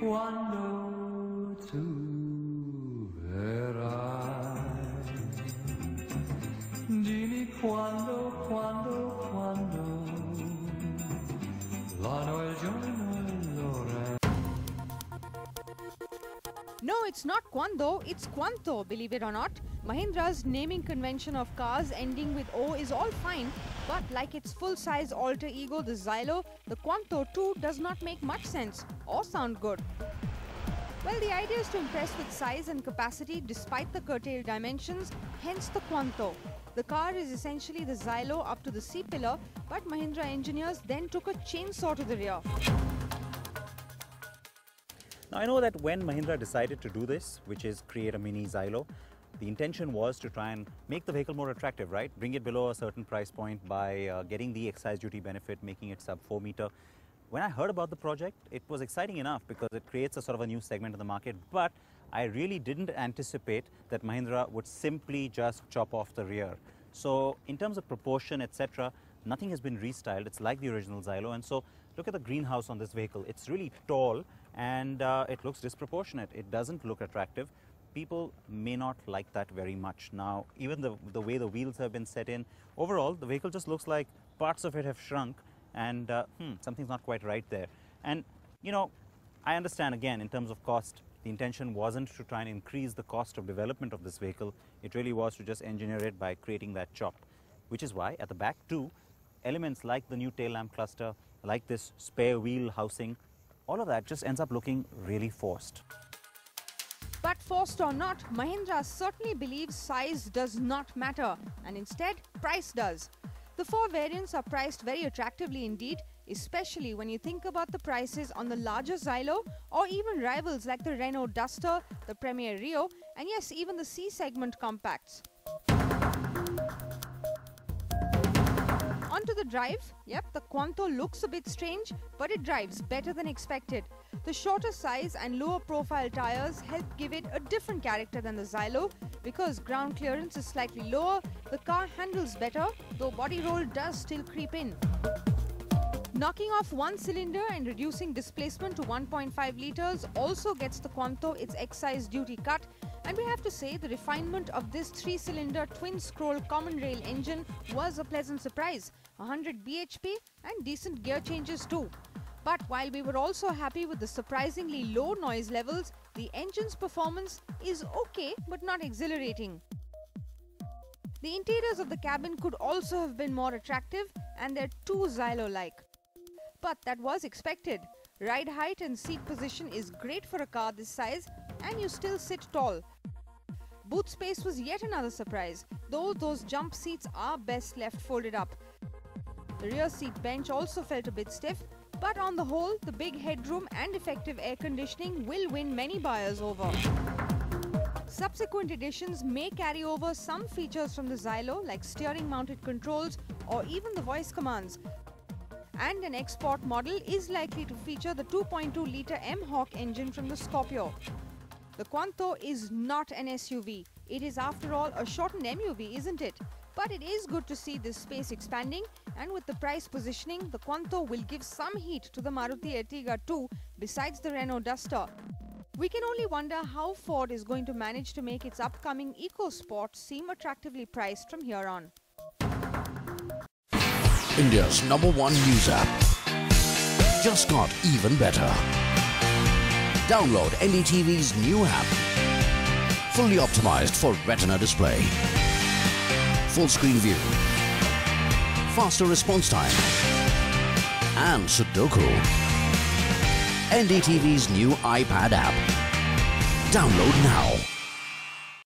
quando tu verrai. Dimmi quando l'anno, il giorno e l'ora. No, it's not Quando, it's Quanto, believe it or not. Mahindra's naming convention of cars ending with O is all fine, but like its full-size alter ego, the Xylo, the Quanto too does not make much sense or sound good. Well, the idea is to impress with size and capacity despite the curtailed dimensions, hence the Quanto. The car is essentially the Xylo up to the C-pillar, but Mahindra engineers then took a chainsaw to the rear. Now I know that when Mahindra decided to do this, which is create a mini Xylo, the intention was to try and make the vehicle more attractive, right? Bring it below a certain price point by getting the excise duty benefit, making it sub 4 meter. When I heard about the project, it was exciting enough because it creates a sort of a new segment of the market, but I really didn't anticipate that Mahindra would simply just chop off the rear. So in terms of proportion, etc., nothing has been restyled. It's like the original Xylo, and so look at the greenhouse on this vehicle. It's really tall and it looks disproportionate. It doesn't look attractive. People may not like that very much. Now, even the way the wheels have been set in, overall, the vehicle just looks like parts of it have shrunk and something's not quite right there. And, you know, I understand, again, in terms of cost, the intention wasn't to try and increase the cost of development of this vehicle. It really was to just engineer it by creating that chop, which is why at the back too, elements like the new tail lamp cluster, like this spare wheel housing, all of that just ends up looking really forced. But forced or not, Mahindra certainly believes size does not matter, and instead, price does. The 4 variants are priced very attractively indeed, especially when you think about the prices on the larger Xylo or even rivals like the Renault Duster, the Premier Rio, and yes, even the C-segment compacts. Onto the drive, yep, the Quanto looks a bit strange, but it drives better than expected. The shorter size and lower profile tires help give it a different character than the Xylo. Because ground clearance is slightly lower, the car handles better, though body roll does still creep in. Knocking off one cylinder and reducing displacement to 1.5 litres also gets the Quanto its excise duty cut, and we have to say the refinement of this 3-cylinder twin-scroll common rail engine was a pleasant surprise. 100 bhp and decent gear changes too. But while we were also happy with the surprisingly low noise levels, the engine's performance is okay but not exhilarating. The interiors of the cabin could also have been more attractive, and they're too Xylo-like. But that was expected. Ride height and seat position is great for a car this size, and you still sit tall. Boot space was yet another surprise, though those jump seats are best left folded up. The rear seat bench also felt a bit stiff, but on the whole, the big headroom and effective air conditioning will win many buyers over. Subsequent editions may carry over some features from the Xylo, like steering mounted controls or even the voice commands. And an export model is likely to feature the 2.2-litre M-Hawk engine from the Scorpio. The Quanto is not an SUV. It is, after all, a shortened MUV, isn't it? But it is good to see this space expanding, and with the price positioning, the Quanto will give some heat to the Maruti Ertiga too, besides the Renault Duster. We can only wonder how Ford is going to manage to make its upcoming EcoSport seem attractively priced from here on. India's #1 news app just got even better. Download NDTV's new app, fully optimized for Retina display, full screen view, faster response time, and Sudoku. NDTV's new iPad app. Download now.